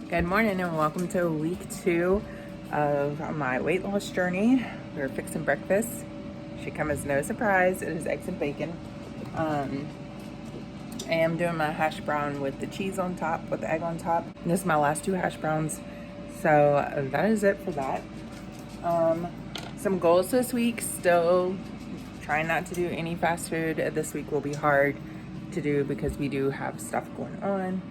Good morning and welcome to week 2 of my weight loss journey. We're fixing breakfast. Should come as no surprise. It is eggs and bacon. I am doing my hash brown with the cheese on top, with the egg on top. And this is my last 2 hash browns. So that is it for that. Some goals this week. Still trying not to do any fast food. This week will be hard to do because we do have stuff going on.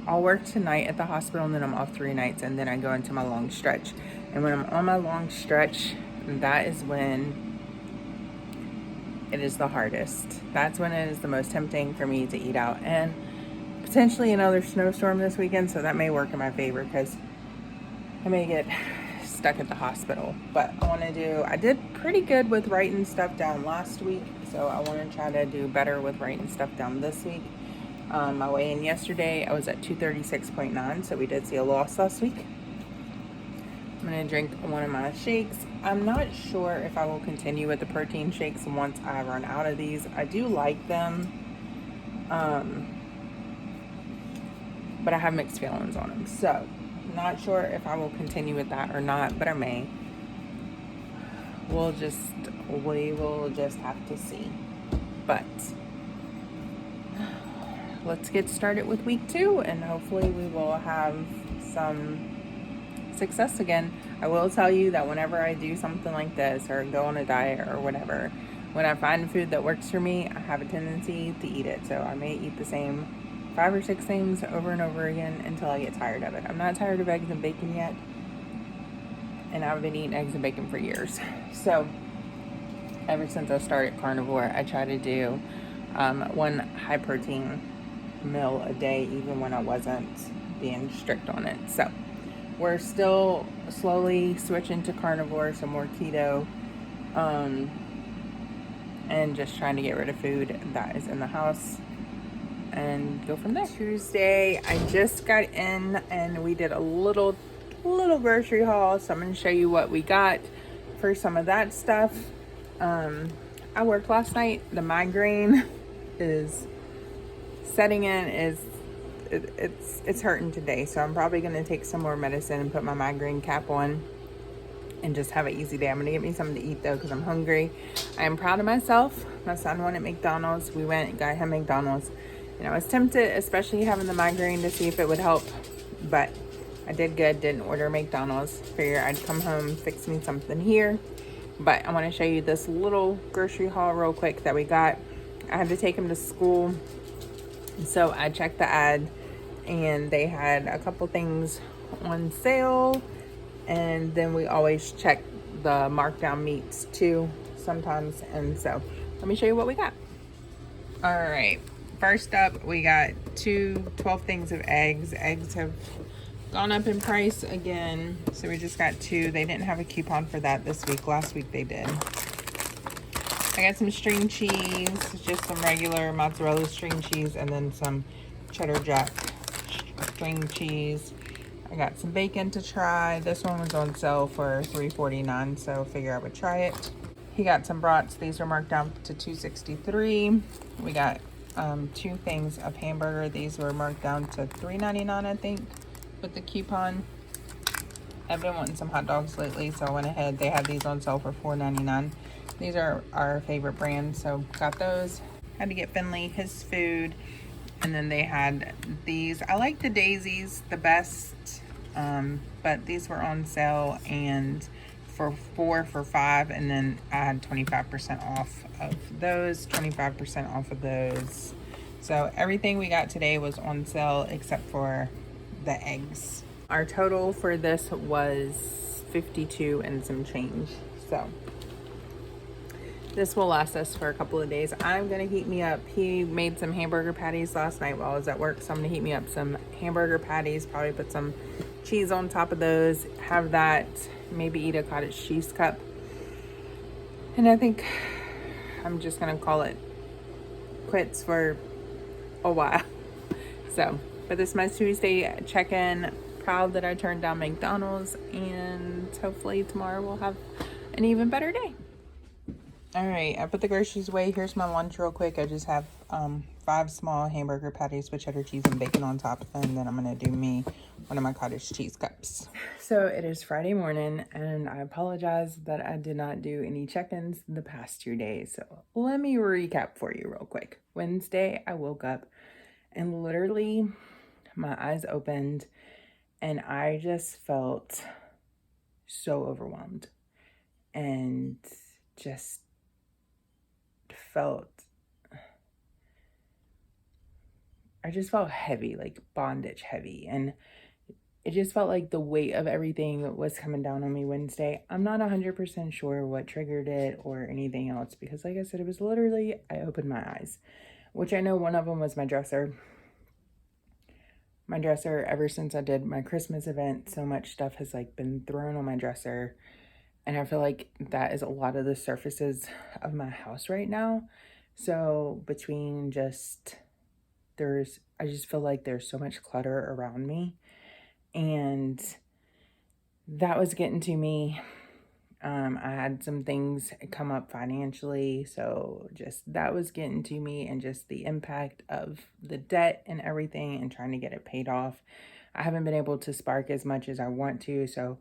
I'll work tonight at the hospital and then I'm off 3 nights and then I go into my long stretch. And when I'm on my long stretch, that is when it is the hardest. That's when it is the most tempting for me to eat out. And potentially another snowstorm this weekend, so that may work in my favor because I may get stuck at the hospital. But I did pretty good with writing stuff down last week, so I want to try to do better with writing stuff down this week. My weigh-in yesterday, I was at 236.9, so we did see a loss last week. I'm going to drink one of my shakes. I'm not sure if I will continue with the protein shakes once I run out of these. I do like them, but I have mixed feelings on them. So, not sure if I will continue with that or not, but I may. We will just have to see. But let's get started with week 2 and hopefully we will have some success again. I will tell you that whenever I do something like this or go on a diet or whatever, when I find food that works for me, I have a tendency to eat it. So I may eat the same 5 or 6 things over and over again until I get tired of it. I'm not tired of eggs and bacon yet, and I've been eating eggs and bacon for years. So ever since I started Carnivore, I try to do one high protein meal a day, even when I wasn't being strict on it. So we're still slowly switching to Carnivore, some more keto, and just trying to get rid of food that is in the house and go from there. Tuesday, I just got in and we did a little grocery haul, so I'm going to show you what we got for some of that stuff. I worked last night. The migraine is setting in. It's hurting today, so I'm probably going to take some more medicine and put my migraine cap on and just have an easy day. I'm going to get me something to eat though because I'm hungry. I am proud of myself. My son wanted McDonald's. We went and got him McDonald's, and I was tempted, especially having the migraine, to see if it would help, but I did good. Didn't order McDonald's. Figured I'd come home, fix me something here. But I want to show you this little grocery haul real quick that we got. I had to take him to school, so I checked the ad and they had a couple things on sale, and then we always check the markdown meats too sometimes. And so let me show you what we got. All right, first up we got 12 things of eggs. Eggs have gone up in price again, so we just got 2. They didn't have a coupon for that this week. Last week they did. I got some string cheese, just some regular mozzarella string cheese, and then some cheddar jack string cheese. I got some bacon to try. This one was on sale for $3.49, so figure I would try it. He got some brats. These are marked down to $2.63. We got 2 things of hamburger. These were marked down to $3.99, I think, with the coupon. I've been wanting some hot dogs lately, so I went ahead. They had these on sale for $4.99. These are our favorite brand, so got those. Had to get Finley his food, and then they had these. I like the daisies the best, but these were on sale and for 4 for $5, and then I had 25% off of those, 25% off of those. So everything we got today was on sale except for the eggs. Our total for this was $52 and some change, so this will last us for a couple of days. I'm gonna heat me up. He made some hamburger patties last night while I was at work, so I'm gonna heat me up some hamburger patties, probably put some cheese on top of those, have that, maybe eat a cottage cheese cup. And I think I'm just gonna call it quits for a while. So, but this is my Tuesday check-in. Proud that I turned down McDonald's, and hopefully tomorrow we'll have an even better day. All right, I put the groceries away. Here's my lunch real quick. I just have 5 small hamburger patties with cheddar cheese and bacon on top. And then I'm going to do me one of my cottage cheese cups. So it is Friday morning, and I apologize that I did not do any check-ins the past 2 days. So let me recap for you real quick. Wednesday, I woke up and literally my eyes opened and I just felt so overwhelmed and just felt, I just felt heavy, like bondage heavy. And it just felt like the weight of everything was coming down on me Wednesday. I'm not 100% sure what triggered it or anything else because, like I said, it was literally, I opened my eyes, which I know one of them was my dresser. My dresser, ever since I did my Christmas event, so much stuff has like been thrown on my dresser. And I feel like that is a lot of the surfaces of my house right now. So between just, I just feel like there's so much clutter around me. And that was getting to me. I had some things come up financially. So just that was getting to me, and just the impact of the debt and everything and trying to get it paid off. I haven't been able to spark as much as I want to. So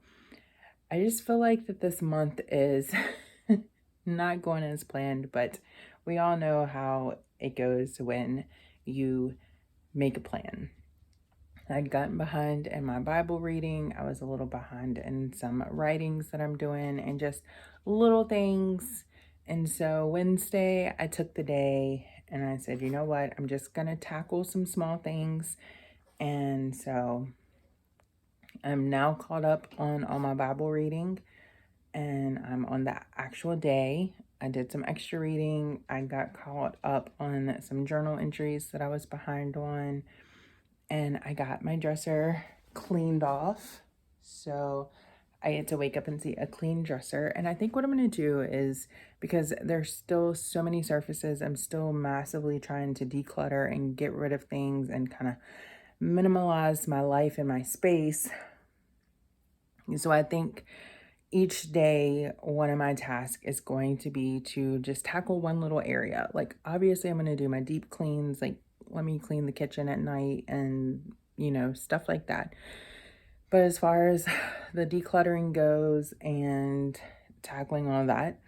I just feel like that this month is not going as planned, but we all know how it goes when you make a plan. I'd gotten behind in my Bible reading. I was a little behind in some writings that I'm doing and just little things. And so Wednesday, I took the day and I said, you know what? I'm just going to tackle some small things. And so I'm now caught up on all my Bible reading, and I'm on the actual day. I did some extra reading. I got caught up on some journal entries that I was behind on, and I got my dresser cleaned off. So I had to wake up and see a clean dresser. And I think what I'm going to do is, because there's still so many surfaces, I'm still massively trying to declutter and get rid of things and kind of minimalize my life and my space. So I think each day, one of my tasks is going to be to just tackle one little area. Like, obviously, I'm going to do my deep cleans, like, let me clean the kitchen at night and, stuff like that. But as far as the decluttering goes and tackling all that,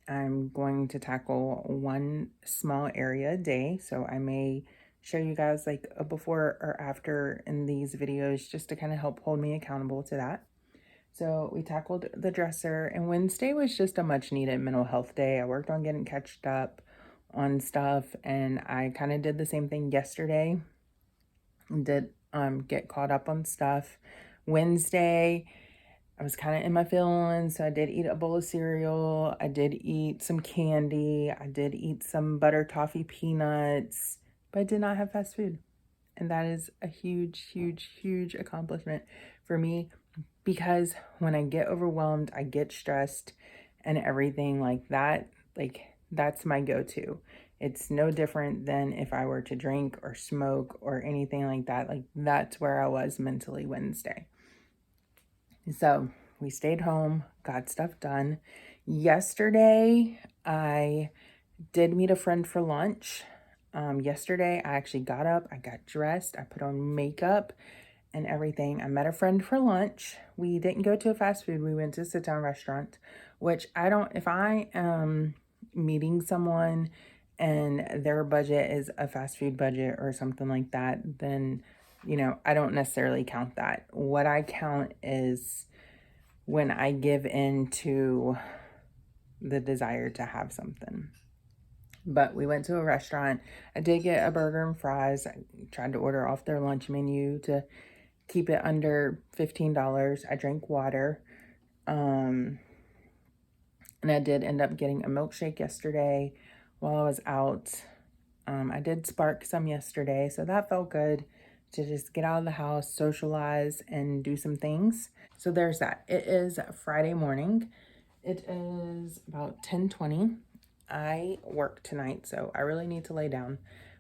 I'm going to tackle one small area a day. So I may show you guys like a before or after in these videos just to kind of help hold me accountable to that. So we tackled the dresser, and Wednesday was just a much needed mental health day. I worked on getting catched up on stuff, and I kind of did the same thing yesterday. Did get caught up on stuff. Wednesday, I was kind of in my feelings, so I did eat a bowl of cereal. I did eat some candy. I did eat some butter toffee peanuts, but I did not have fast food. And that is a huge, huge, huge accomplishment for me, because when I get overwhelmed, I get stressed and everything like that. Like, that's my go-to. It's no different than if I were to drink or smoke or anything like that. Like, that's where I was mentally Wednesday. So we stayed home, got stuff done. Yesterday, I did meet a friend for lunch. Yesterday, I actually got up, I got dressed, I put on makeup and everything. I met a friend for lunch. We didn't go to a fast food. We went to a sit-down restaurant, which if I am meeting someone and their budget is a fast food budget or something like that, then, I don't necessarily count that. What I count is when I give in to the desire to have something. But we went to a restaurant. I did get a burger and fries. I tried to order off their lunch menu to keep it under $15. I drank water. And I did end up getting a milkshake yesterday while I was out. I did spark some yesterday, so that felt good to just get out of the house, socialize, and do some things. So there's that. It is Friday morning. It is about 10:20. I work tonight, so I really need to lay down.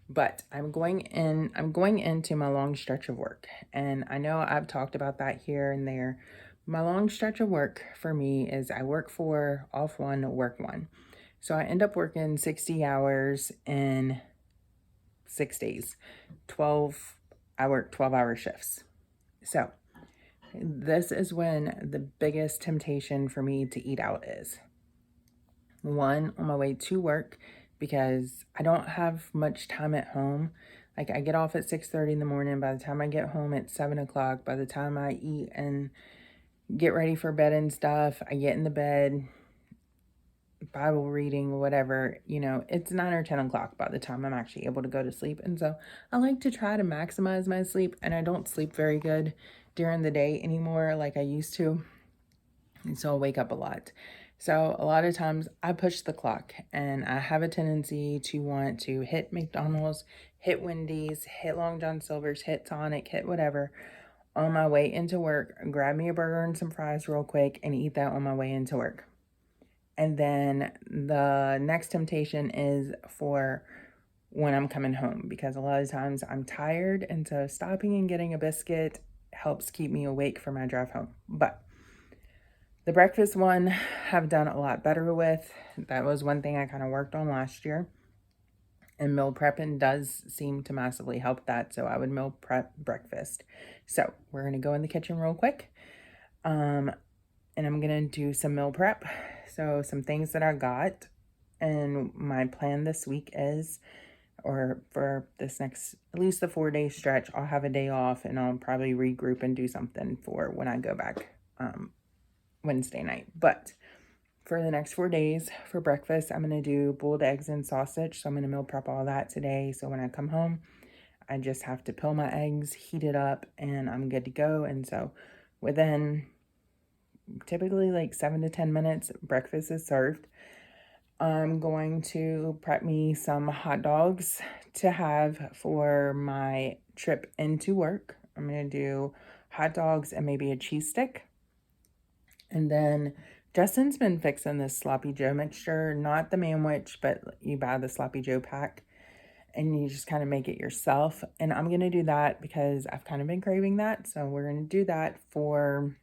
But I'm going into my long stretch of work. And I know I've talked about that here and there. My long stretch of work for me is I work 4, off 1, work 1. So I end up working 60 hours in 6 days. I work 12-hour shifts. So this is when the biggest temptation for me to eat out is. One, on my way to work, because I don't have much time at home. Like, I get off at 6:30 in the morning. By the time I get home, it's 7 o'clock. By the time I eat and get ready for bed and stuff, I get in the bed, Bible reading, whatever, it's 9 or 10 o'clock by the time I'm actually able to go to sleep. And so I like to try to maximize my sleep, and I don't sleep very good during the day anymore like I used to. And so I'll wake up a lot. So a lot of times I push the clock, and I have a tendency to want to hit McDonald's, hit Wendy's, hit Long John Silver's, hit Sonic, hit whatever on my way into work, grab me a burger and some fries real quick and eat that on my way into work. And then the next temptation is for when I'm coming home, because a lot of times I'm tired, and so stopping and getting a biscuit helps keep me awake for my drive home. But the breakfast one I've done a lot better with. That was one thing I kind of worked on last year. And meal prepping does seem to massively help that. So I would meal prep breakfast. So we're going to go in the kitchen real quick. And I'm going to do some meal prep. So some things that I got. And my plan this week is, or for this next, at least the 4-day stretch, I'll have a day off, and I'll probably regroup and do something for when I go back Wednesday night. But for the next 4 days for breakfast, I'm going to do boiled eggs and sausage. So I'm going to meal prep all that today. So when I come home, I just have to peel my eggs, heat it up, and I'm good to go. And so within typically like 7 to 10 minutes, breakfast is served. I'm going to prep me some hot dogs to have for my trip into work. I'm going to do hot dogs and maybe a cheese stick. And then Justin's been fixing this Sloppy Joe mixture, not the Manwich, but you buy the Sloppy Joe pack and you just kind of make it yourself. And I'm going to do that because I've kind of been craving that. So we're going to do that for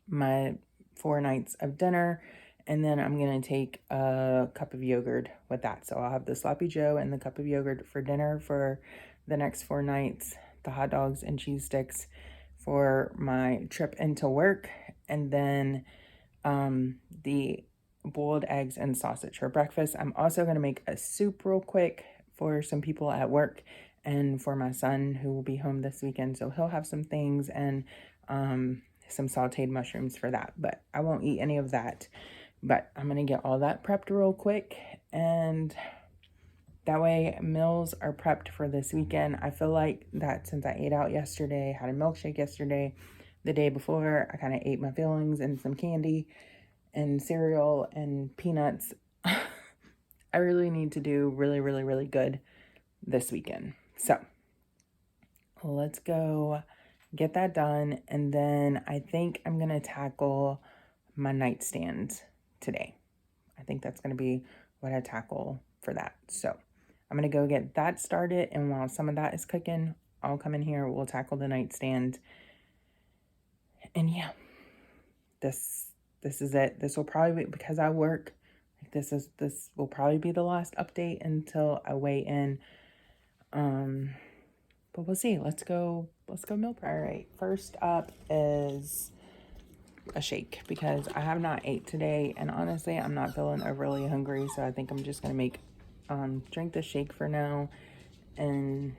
my 4 nights of dinner. And then I'm going to take a cup of yogurt with that. So I'll have the Sloppy Joe and the cup of yogurt for dinner for the next 4 nights, the hot dogs and cheese sticks for my trip into work, and then the boiled eggs and sausage for breakfast. I'm also going to make a soup real quick for some people at work and for my son who will be home this weekend. So he'll have some things, and some sauteed mushrooms for that. But I won't eat any of that. But I'm going to get all that prepped real quick, and that way meals are prepped for this weekend. I feel like that since I ate out yesterday, had a milkshake yesterday, the day before, I kind of ate my fillings and some candy and cereal and peanuts. I really need to do really, really, really good this weekend. So let's go get that done. And then I think I'm going to tackle my nightstand today. I think that's going to be what I tackle for that. So I'm going to go get that started. And while some of that is cooking, I'll come in here. We'll tackle the nightstand. And yeah, this is it. This will probably be, because I work, this will probably be the last update until I weigh in. But we'll see. Let's go meal prep. All right. First up is a shake, because I have not ate today, and honestly I'm not feeling overly hungry, so I think I'm just gonna make drink the shake for now and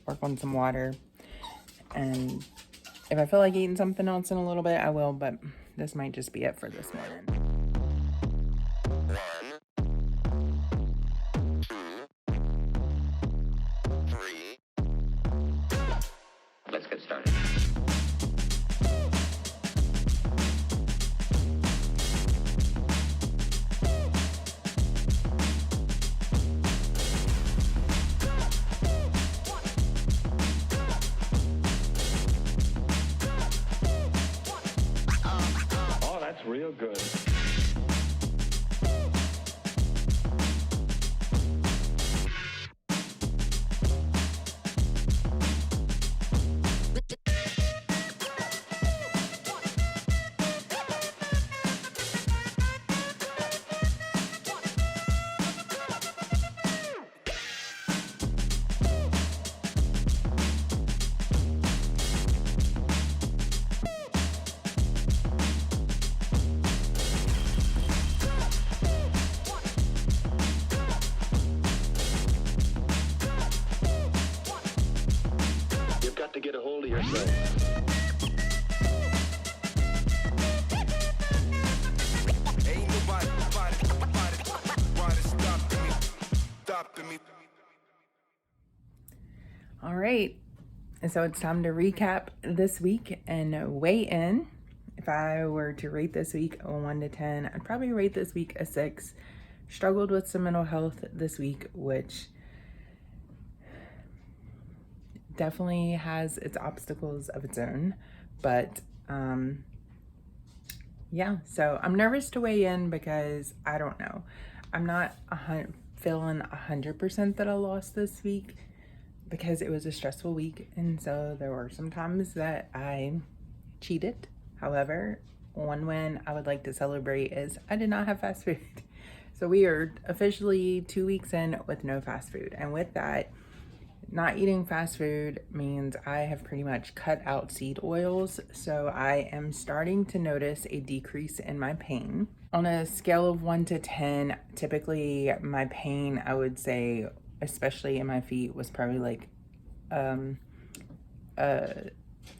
work on some water, and if I feel like eating something else in a little bit I will, but this might just be it for this morning. Let's get started. Oh, that's real good. Ain't nobody stopping me. All right, and so it's time to recap this week and weigh in. If I were to rate this week a 1 to 10, I'd probably rate this week a 6. Struggled with some mental health this week, which definitely has its obstacles of its own, but yeah, so I'm nervous to weigh in because I don't know. I'm not feeling 100% that I lost this week because it was a stressful week, and so there were some times that I cheated. However, one win I would like to celebrate is I did not have fast food. So we are officially 2 weeks in with no fast food, and with that, not eating fast food means I have pretty much cut out seed oils, so I am starting to notice a decrease in my pain. On a scale of 1 to 10, typically my pain, I would say, especially in my feet, was probably like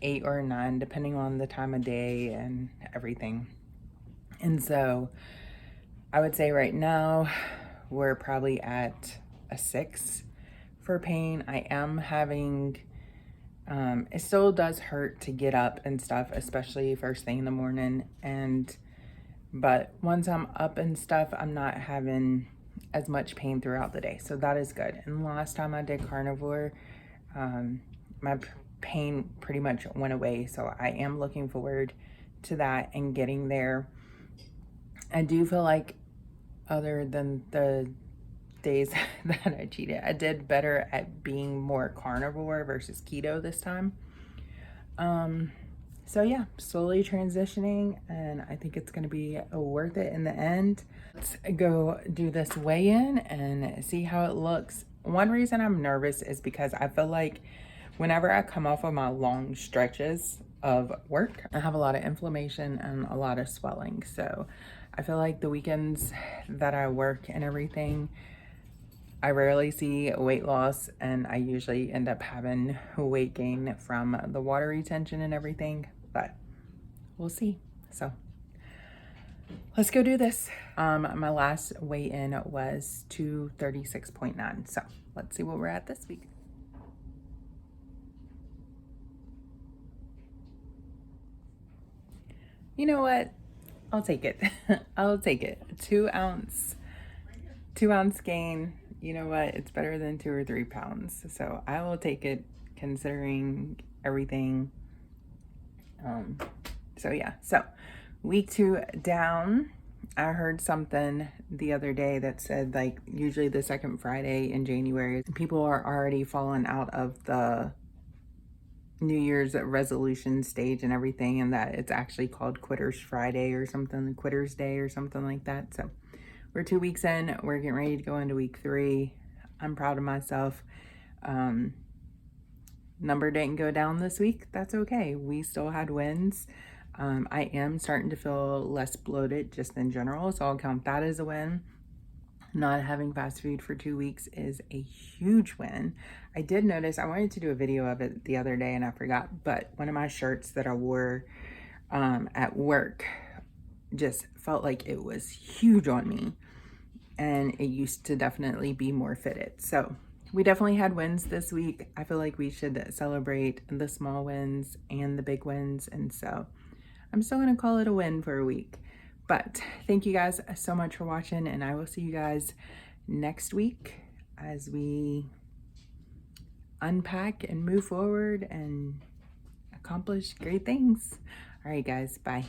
8 or 9, depending on the time of day and everything. And so I would say right now we're probably at a 6 for pain. I am having, it still does hurt to get up and stuff, especially first thing in the morning. But once I'm up and stuff, I'm not having as much pain throughout the day. So that is good. And last time I did carnivore, my pain pretty much went away. So I am looking forward to that and getting there. I do feel like other than the days that I cheated, I did better at being more carnivore versus keto this time. So yeah, slowly transitioning, and I think it's going to be worth it in the end. Let's go do this weigh-in and see how it looks. One reason I'm nervous is because I feel like whenever I come off of my long stretches of work, I have a lot of inflammation and a lot of swelling. So I feel like the weekends that I work and everything, I rarely see weight loss, and I usually end up having weight gain from the water retention and everything, but we'll see. So let's go do this. My last weigh-in was 236.9. So let's see where we're at this week. You know what? I'll take it. I'll take it. 2 ounce gain. You know what? It's better than 2 or 3 pounds. So I will take it considering everything. So yeah. So week 2 down. I heard something the other day that said like usually the second Friday in January, people are already falling out of the New Year's resolution stage and everything, and that it's actually called Quitters Friday or something, Quitters Day or something like that. So we're 2 weeks in, we're getting ready to go into week 3. I'm proud of myself. Number didn't go down this week. That's okay. We still had wins. I am starting to feel less bloated just in general, so I'll count that as a win. Not having fast food for 2 weeks is a huge win. I did notice, I wanted to do a video of it the other day and I forgot, but one of my shirts that I wore at work just felt like it was huge on me, and it used to definitely be more fitted. So we definitely had wins this week. I feel like we should celebrate the small wins and the big wins, and so I'm still gonna call it a win for a week. But thank you guys so much for watching, and I will see you guys next week as we unpack and move forward and accomplish great things. All right, guys, bye.